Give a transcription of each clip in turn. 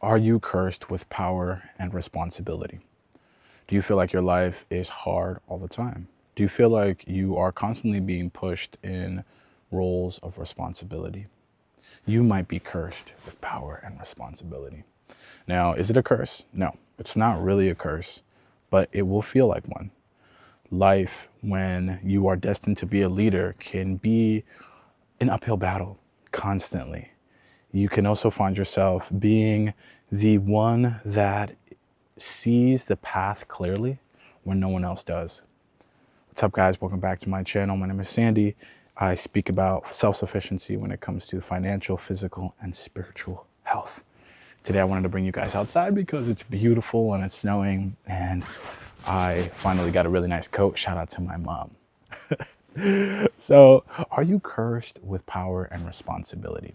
Are you cursed with power and responsibility? Do you feel like your life is hard all the time? Do you feel like you are constantly being pushed in roles of responsibility? You might be cursed with power and responsibility. Now, is it a curse? No, it's not really a curse, but it will feel like one. Life, when you are destined to be a leader, can be an uphill battle constantly. You can also find yourself being the one that sees the path clearly when no one else does. What's up, guys? Welcome back to my channel. My name is Sandy. I speak about self-sufficiency when it comes to financial, physical, and spiritual health. Today I wanted to bring you guys outside because it's beautiful and it's snowing, and I finally got a really nice coat. Shout out to my mom. So, are you cursed with power and responsibility?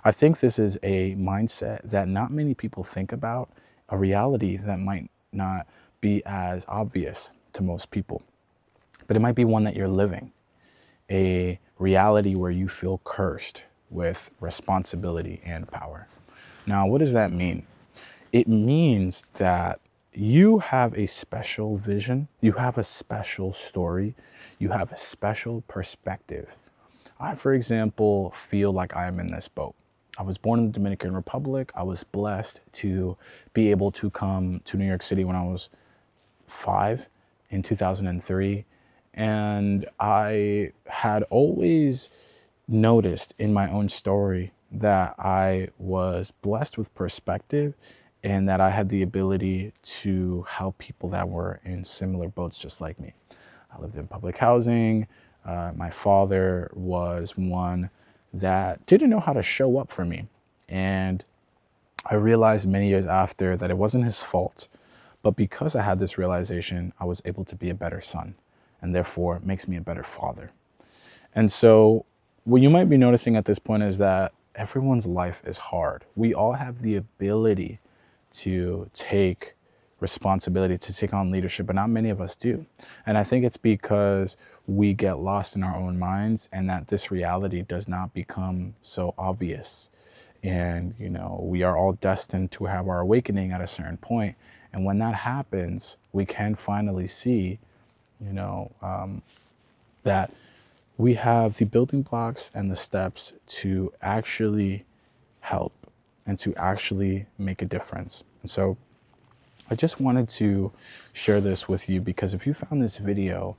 I think this is a mindset that not many people think about, a reality that might not be as obvious to most people, but it might be one that you're living, a reality where you feel cursed with responsibility and power. Now, what does that mean? It means that you have a special vision, you have a special story, you have a special perspective. I, for example, feel like I am in this boat. I was born in the Dominican Republic. I was blessed to be able to come to New York City when I was 5 in 2003. And I had always noticed in my own story that I was blessed with perspective and that I had the ability to help people that were in similar boats just like me. I lived in public housing. My father was one that didn't know how to show up for me. And I realized many years after that it wasn't his fault. But because I had this realization, I was able to be a better son, and therefore it makes me a better father. And so what you might be noticing at this point is that everyone's life is hard. We all have the ability to take responsibility, to take on leadership, but not many of us do. And I think it's because we get lost in our own minds and that this reality does not become so obvious. And, we are all destined to have our awakening at a certain point. And when that happens, we can finally see, that we have the building blocks and the steps to actually help and to actually make a difference. And so I just wanted to share this with you because if you found this video,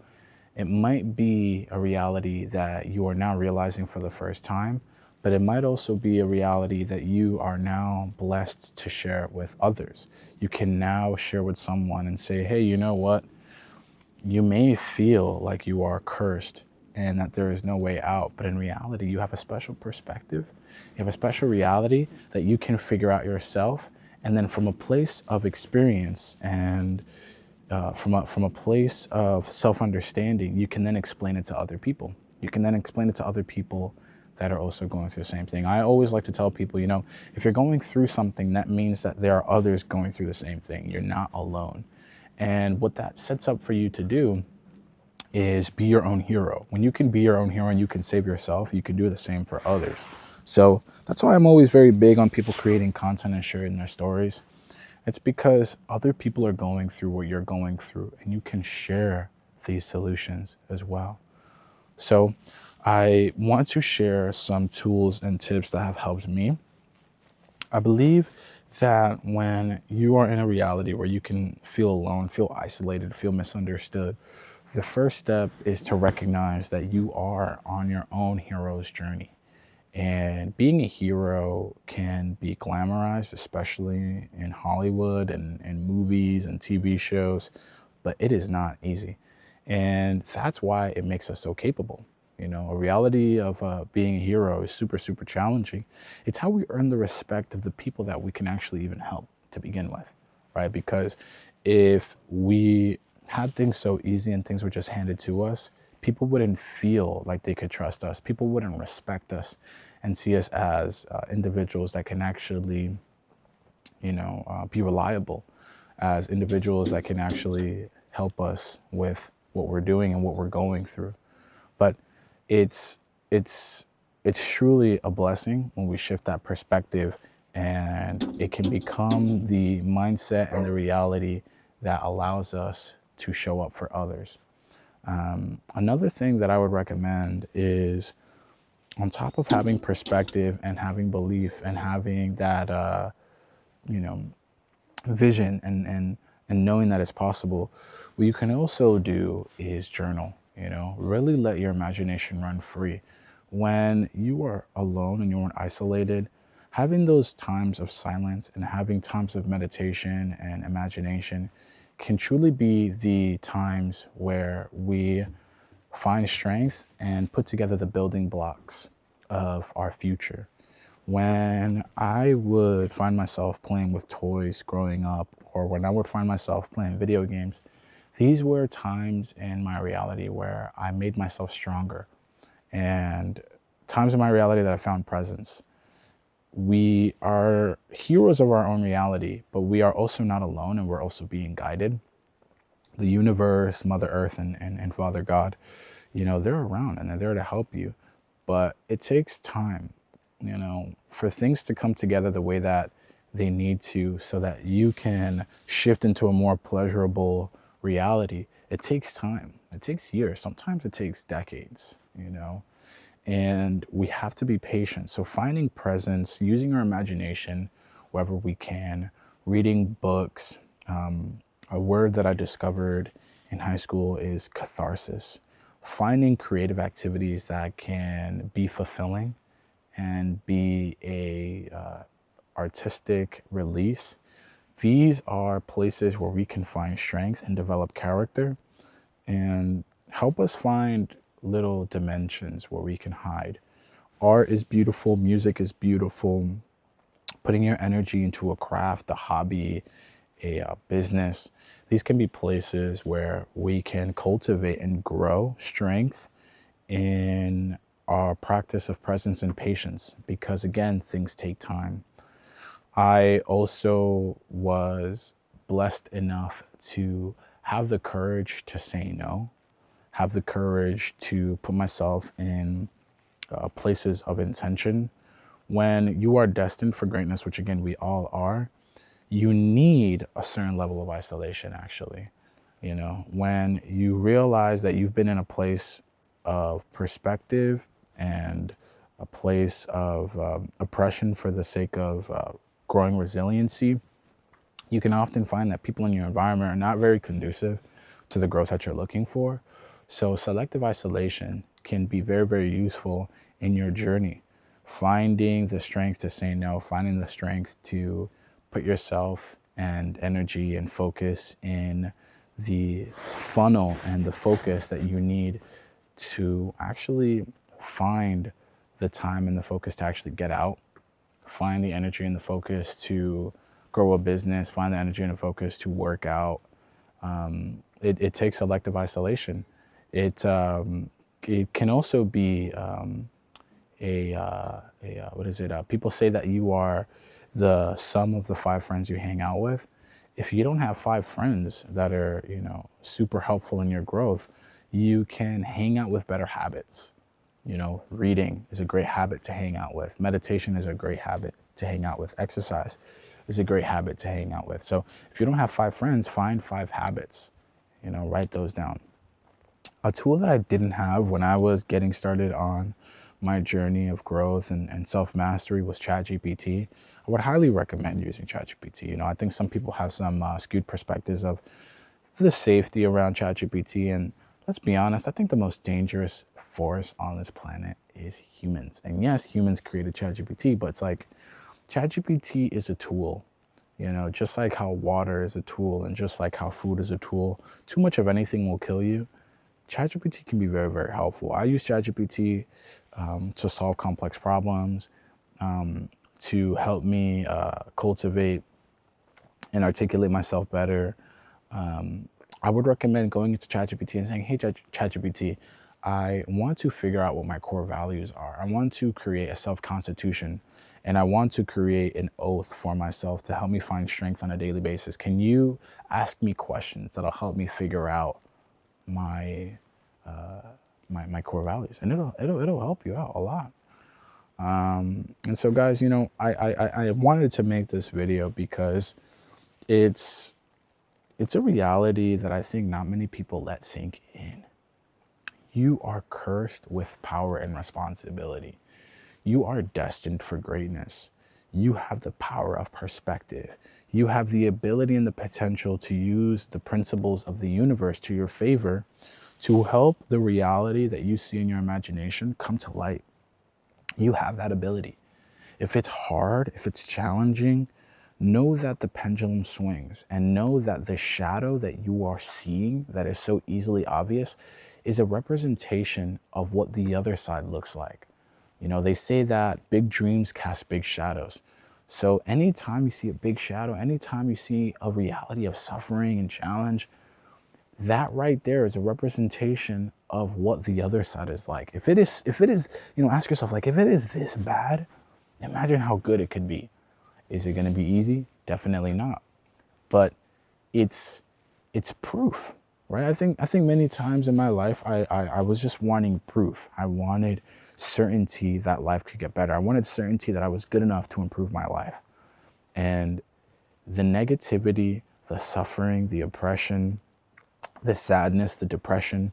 it might be a reality that you are now realizing for the first time, but it might also be a reality that you are now blessed to share with others. You can now share with someone and say, hey, you know what? You may feel like you are cursed and that there is no way out, but in reality, you have a special perspective. You have a special reality that you can figure out yourself. And then from a place of experience and from a place of self-understanding, you can then explain it to other people. You can then explain it to other people that are also going through the same thing. I always like to tell people, if you're going through something, that means that there are others going through the same thing. You're not alone. And what that sets up for you to do is be your own hero. When you can be your own hero and you can save yourself, you can do the same for others. So that's why I'm always very big on people creating content and sharing their stories. It's because other people are going through what you're going through and you can share these solutions as well. So I want to share some tools and tips that have helped me. I believe that when you are in a reality where you can feel alone, feel isolated, feel misunderstood, the first step is to recognize that you are on your own hero's journey. And being a hero can be glamorized, especially in Hollywood and movies and TV shows, but it is not easy. And that's why it makes us so capable. A reality of being a hero is super, super challenging. It's how we earn the respect of the people that we can actually even help to begin with, right? Because if we had things so easy and things were just handed to us, people wouldn't feel like they could trust us. People wouldn't respect us and see us as individuals that can actually, be reliable, as individuals that can actually help us with what we're doing and what we're going through. But it's truly a blessing when we shift that perspective and it can become the mindset and the reality that allows us to show up for others. Another thing that I would recommend is, on top of having perspective and having belief and having that, you know, vision and knowing that it's possible, what you can also do is journal. Really let your imagination run free. When you are alone and you're isolated, having those times of silence and having times of meditation and imagination can truly be the times where we find strength and put together the building blocks of our future. When I would find myself playing with toys growing up, or when I would find myself playing video games, these were times in my reality where I made myself stronger, and times in my reality that I found presence. We are heroes of our own reality, but we are also not alone, and we're also being guided. The universe, Mother Earth, and Father God, they're around and they're there to help you. But it takes time, for things to come together the way that they need to, so that you can shift into a more pleasurable reality. It takes time. It takes years. Sometimes it takes decades, and we have to be patient. So finding presence, using our imagination wherever we can, reading books. A word that I discovered in high school is catharsis. Finding creative activities that can be fulfilling and be a artistic release. These are places where we can find strength and develop character and help us find little dimensions where we can hide. Art is beautiful, music is beautiful. Putting your energy into a craft, a hobby, a business, these can be places where we can cultivate and grow strength in our practice of presence and patience, because again, things take time. I also was blessed enough to have the courage to say no, have the courage to put myself in places of intention. When you are destined for greatness, which again, we all are, you need a certain level of isolation, actually. When you realize that you've been in a place of perspective and a place of oppression for the sake of growing resiliency, you can often find that people in your environment are not very conducive to the growth that you're looking for. So selective isolation can be very, very useful in your journey. Finding the strength to say no, finding the strength to put yourself and energy and focus in the funnel and the focus that you need to actually find the time and the focus to actually get out, find the energy and the focus to grow a business, find the energy and the focus to work out. It takes selective isolation. It can also be what is it? People say that you are the sum of the 5 friends you hang out with. If you don't have 5 friends that are, super helpful in your growth, you can hang out with better habits. Reading is a great habit to hang out with. Meditation is a great habit to hang out with. Exercise is a great habit to hang out with. So if you don't have 5 friends, find 5 habits, write those down. A tool that I didn't have when I was getting started on my journey of growth and self-mastery was ChatGPT. I would highly recommend using ChatGPT. I think some people have some skewed perspectives of the safety around ChatGPT. And let's be honest, I think the most dangerous force on this planet is humans. And yes, humans created ChatGPT, but it's like ChatGPT is a tool. Just like how water is a tool and just like how food is a tool, too much of anything will kill you. ChatGPT can be very, very helpful. I use ChatGPT to solve complex problems, to help me cultivate and articulate myself better. I would recommend going into ChatGPT and saying, hey, ChatGPT, I want to figure out what my core values are. I want to create a self-constitution, and I want to create an oath for myself to help me find strength on a daily basis. Can you ask me questions that'll help me figure out my core values? And it'll help you out a lot. And so guys, you know, I wanted to make this video because it's a reality that I think not many people let sink in. You are cursed with power and responsibility. You are destined for greatness. You have the power of perspective. You have the ability and the potential to use the principles of the universe to your favor to help the reality that you see in your imagination come to light. You have that ability. If it's hard, if it's challenging, know that the pendulum swings, and know that the shadow that you are seeing that is so easily obvious is a representation of what the other side looks like. You know, they say that big dreams cast big shadows. So anytime you see a big shadow, anytime you see a reality of suffering and challenge, that right there is a representation of what the other side is like. If it is, you know, ask yourself, like, if it is this bad, imagine how good it could be. Is it going to be easy? Definitely not. But it's proof, right? I think many times in my life, I was just wanting proof. I wanted certainty that life could get better. I wanted certainty that I was good enough to improve my life. And the negativity, the suffering, the oppression, the sadness, the depression,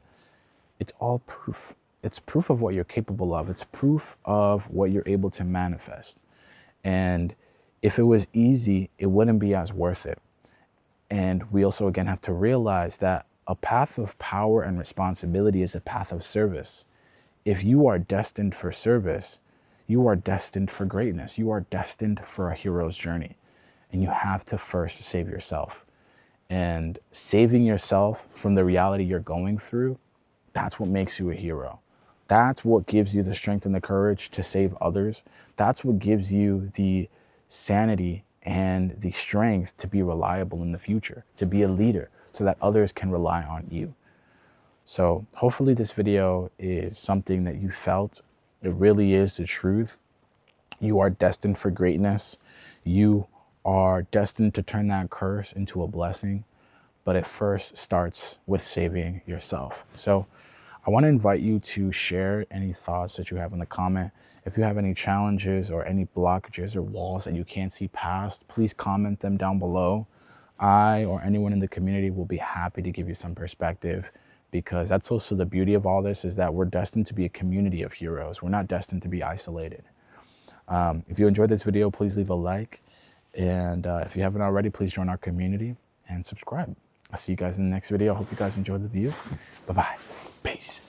it's all proof. It's proof of what you're capable of. It's proof of what you're able to manifest. And if it was easy, it wouldn't be as worth it. And we also, again, have to realize that a path of power and responsibility is a path of service. If you are destined for service, you are destined for greatness. You are destined for a hero's journey. And you have to first save yourself. And saving yourself from the reality you're going through, that's what makes you a hero. That's what gives you the strength and the courage to save others. That's what gives you the sanity and the strength to be reliable in the future, to be a leader so that others can rely on you. So hopefully this video is something that you felt. It really is the truth. You are destined for greatness. You are destined to turn that curse into a blessing, but it first starts with saving yourself. So I want to invite you to share any thoughts that you have in the comment. If you have any challenges or any blockages or walls that you can't see past, please comment them down below. I or anyone in the community will be happy to give you some perspective, because that's also the beauty of all this, is that we're destined to be a community of heroes. We're not destined to be isolated. If you enjoyed this video, please leave a like. And if you haven't already, please join our community and subscribe. I'll see you guys in the next video. I hope you guys enjoyed the view. Bye-bye. Peace.